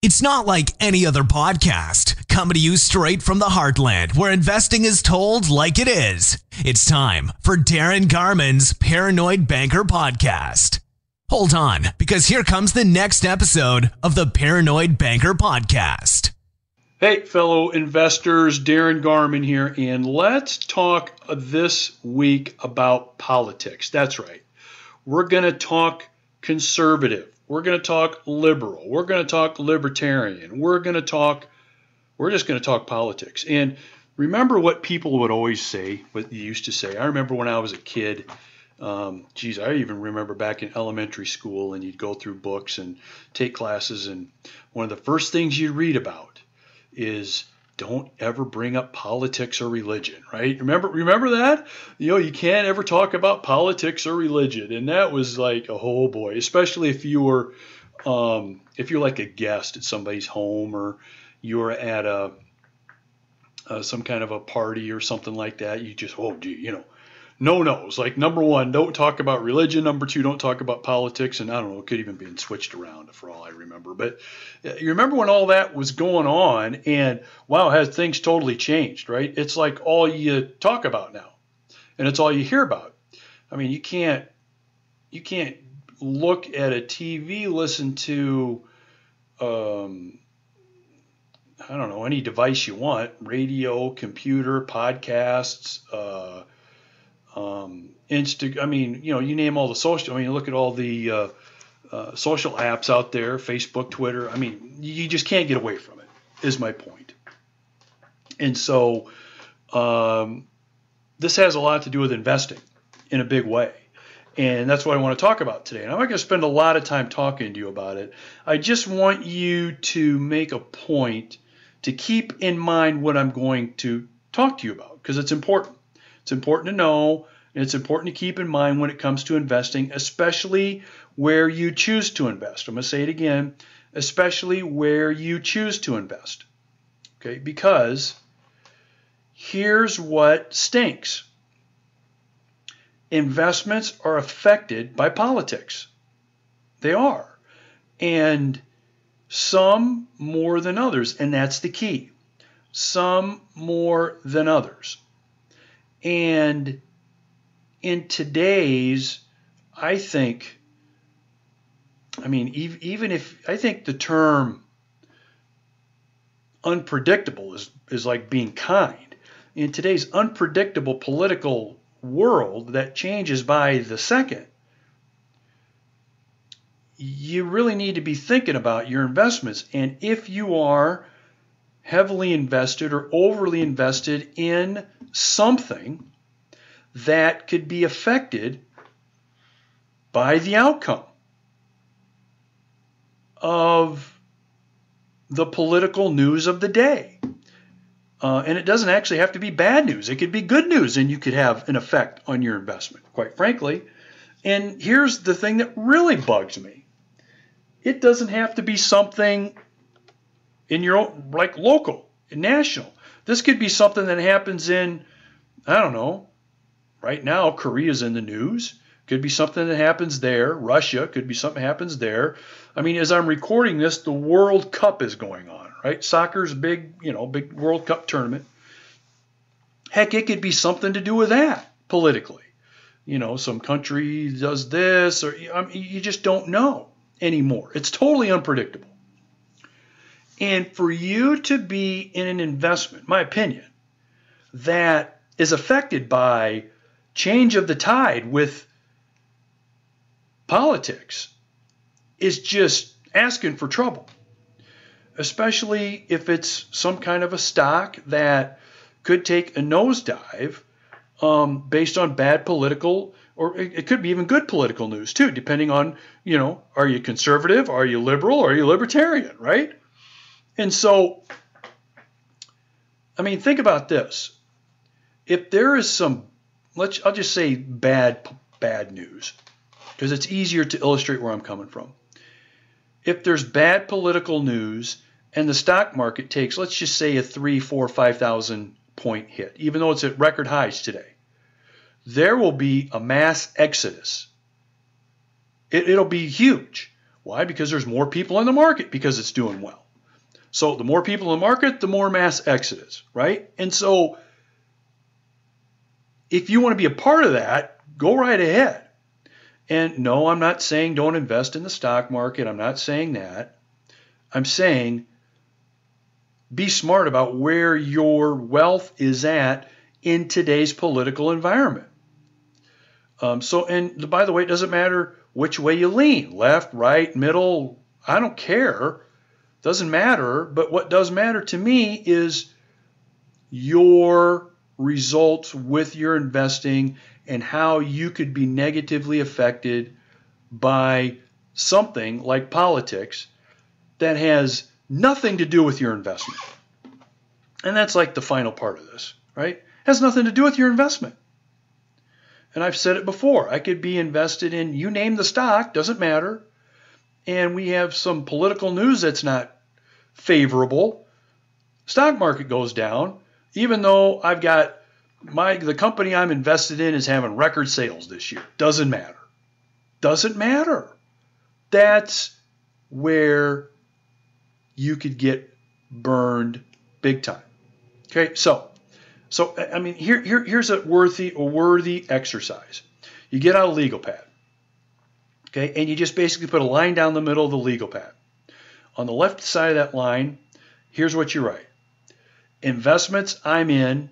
It's not like any other podcast, coming to you straight from the heartland, where investing is told like it is. It's time for Darin Garman's Paranoid Banker Podcast. Hold on, because here comes the next episode of the Paranoid Banker Podcast. Hey, fellow investors, Darin Garman here, and let's talk this week about politics. That's right. We're going to talk conservative. We're going to talk liberal. We're going to talk libertarian. We're just going to talk politics. And remember what people would always say, what you used to say. I remember when I was a kid, I even remember back in elementary school, and you'd go through books and take classes, and one of the first things you'd read about is don't ever bring up politics or religion, right? Remember that? You can't ever talk about politics or religion. And that was like, oh boy, especially if you were like a guest at somebody's home, or you were at some kind of a party or something like that. You just, no-nos. Like, number one, don't talk about religion. Number two, don't talk about politics. And I don't know, it could even be switched around for all I remember. But you remember when all that was going on, and wow, has things totally changed, right? It's like all you talk about now, and it's all you hear about. I mean, you can't look at a TV, listen to, any device you want, radio, computer, podcasts, you name all the social. Look at all the social apps out there, Facebook, Twitter. You just can't get away from it, is my point. And so this has a lot to do with investing in a big way. And that's what I want to talk about today. And I'm not going to spend a lot of time talking to you about it. I just want you to make a point to keep in mind what I'm going to talk to you about, because it's important. It's important to know, and it's important to keep in mind when it comes to investing, especially where you choose to invest. I'm going to say it again, especially where you choose to invest. Okay, because here's what stinks. Investments are affected by politics. They are. And some more than others, and that's the key. Some more than others. And in today's, I think the term unpredictable is like being kind. In today's unpredictable political world that changes by the second, you really need to be thinking about your investments. And if you are heavily invested or overly invested in something that could be affected by the outcome of the political news of the day. And it doesn't actually have to be bad news. It could be good news, and you could have an effect on your investment, quite frankly. And here's the thing that really bugs me. It doesn't have to be something in your own, like local, national. This could be something that happens in, right now, Korea's in the news. Could be something that happens there. Russia, could be something that happens there. As I'm recording this, the World Cup is going on, right? Soccer's big World Cup tournament. Heck, it could be something to do with that politically. Some country does this, or you just don't know anymore. It's totally unpredictable. And for you to be in an investment, my opinion, that is affected by change of the tide with politics is just asking for trouble, especially if it's some kind of a stock that could take a nosedive based on bad political, or it could be even good political news too, depending on, are you conservative, are you liberal, or are you libertarian, right? And so, think about this. If there is some, I'll just say bad news, because it's easier to illustrate where I'm coming from. If there's bad political news and the stock market takes, let's just say, a 3, 4, 5,000 point hit, even though it's at record highs today, there will be a mass exodus. It'll be huge. Why? Because there's more people in the market because it's doing well. So the more people in the market, the more mass exodus, right? And so if you want to be a part of that, go right ahead. And no, I'm not saying don't invest in the stock market. I'm not saying that. I'm saying be smart about where your wealth is at in today's political environment. And by the way, it doesn't matter which way you lean, left, right, middle, I don't care. Doesn't matter. But what does matter to me is your results with your investing and how you could be negatively affected by something like politics that has nothing to do with your investment. And that's like the final part of this, right? It has nothing to do with your investment. And I've said it before. I could be invested in, you name the stock, doesn't matter. And we have some political news that's not favorable. Stock market goes down, even though I've got the company I'm invested in is having record sales this year. Doesn't matter. Doesn't matter. That's where you could get burned big time. Okay, so I mean, here's a worthy exercise. You get out a legal pad, okay, and you just basically put a line down the middle of the legal pad. On the left side of that line, here's what you write: investments I'm in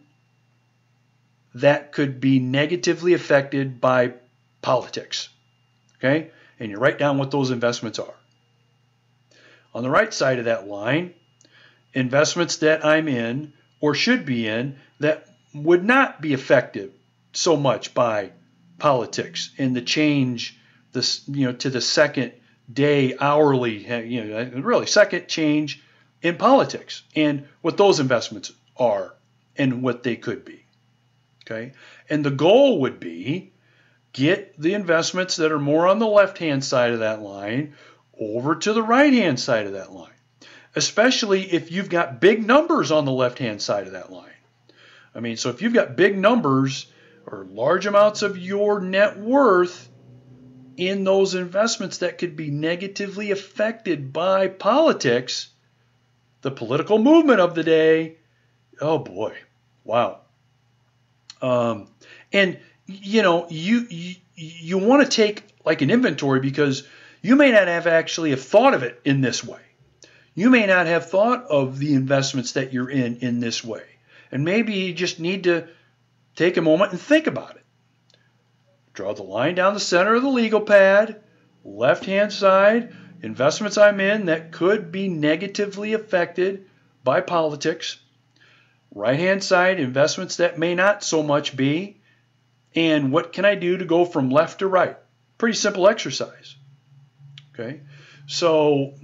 that could be negatively affected by politics, okay, and you write down what those investments are. On the right side of that line, investments that I'm in or should be in that would not be affected so much by politics and the change to the second day, hourly, really second change in politics and what those investments are and what they could be. Okay? And the goal would be get the investments that are more on the left-hand side of that line over to the right-hand side of that line, especially if you've got big numbers on the left-hand side of that line. I mean, so if you've got big numbers or large amounts of your net worth in those investments that could be negatively affected by politics, the political movement of the day, oh boy, wow. And you want to take like an inventory because you may not have actually have thought of it in this way. You may not have thought of the investments that you're in this way. And maybe you just need to take a moment and think about it. Draw the line down the center of the legal pad, left-hand side, investments I'm in that could be negatively affected by politics. Right-hand side, investments that may not so much be. And what can I do to go from left to right? Pretty simple exercise. Okay, so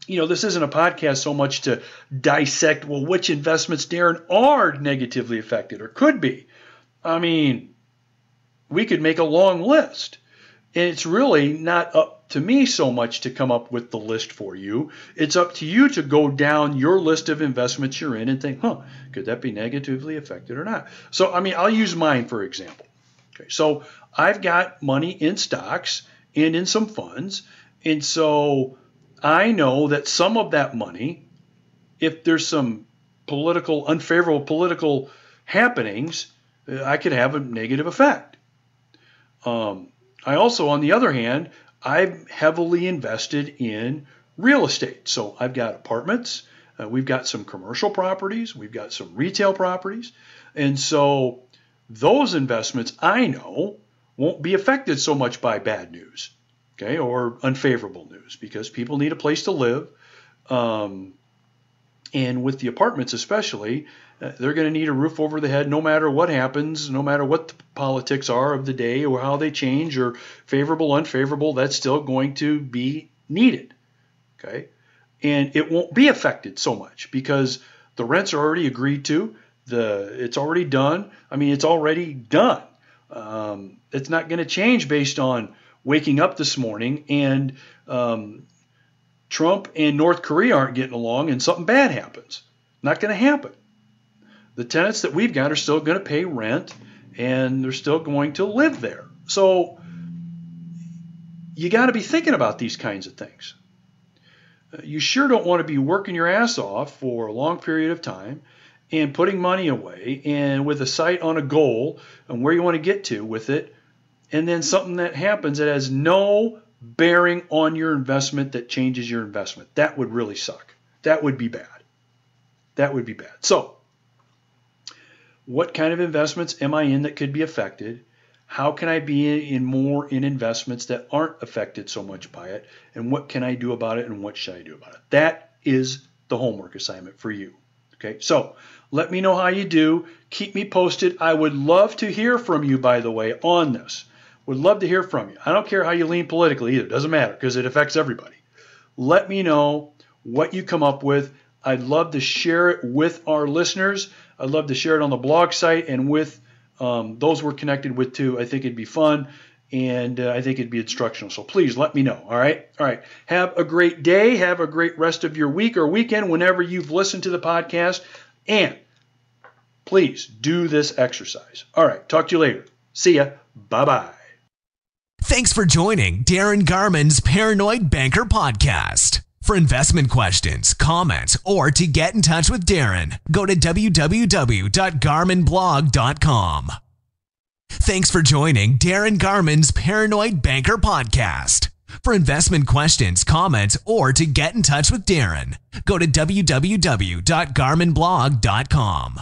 this isn't a podcast so much to dissect, well, which investments, Darin, are negatively affected or could be. I mean, we could make a long list. And it's really not up to me so much to come up with the list for you. It's up to you to go down your list of investments you're in and think, could that be negatively affected or not? So, I mean, I'll use mine for example. Okay, so I've got money in stocks and in some funds. And so I know that some of that money, if there's some unfavorable political happenings, I could have a negative effect. I also, on the other hand, I'm heavily invested in real estate. So I've got apartments, we've got some commercial properties, we've got some retail properties. And so those investments I know won't be affected so much by bad news. Okay, or unfavorable news, because people need a place to live. And with the apartments especially, they're going to need a roof over the head no matter what happens, no matter what the politics are of the day or how they change or favorable, unfavorable, that's still going to be needed. Okay, and it won't be affected so much because the rents are already agreed to. It's already done. I mean, it's already done. It's not going to change based on waking up this morning and Trump and North Korea aren't getting along and something bad happens. Not going to happen. The tenants that we've got are still going to pay rent and they're still going to live there. So you got to be thinking about these kinds of things. You sure don't want to be working your ass off for a long period of time and putting money away and with a sight on a goal and where you want to get to with it, and then something that happens that has no bearing on your investment that changes your investment. That would really suck. That would be bad. That would be bad. So, what kind of investments am I in that could be affected? How can I be in investments that aren't affected so much by it? And what can I do about it, and what should I do about it? That is the homework assignment for you. Okay, so let me know how you do. Keep me posted. I would love to hear from you, by the way, on this. Would love to hear from you. I don't care how you lean politically either. It doesn't matter because it affects everybody. Let me know what you come up with. I'd love to share it with our listeners. I'd love to share it on the blog site and with those we're connected with too. I think it'd be fun, and I think it'd be instructional. So please let me know. All right. All right. Have a great day. Have a great rest of your week or weekend whenever you've listened to the podcast. And please do this exercise. All right. Talk to you later. See ya. Bye-bye. Thanks for joining Darin Garman's Paranoid Banker Podcast. For investment questions, comments, or to get in touch with Darin, go to www.garmanblog.com. Thanks for joining Darin Garman's Paranoid Banker Podcast. For investment questions, comments, or to get in touch with Darin, go to www.garmanblog.com.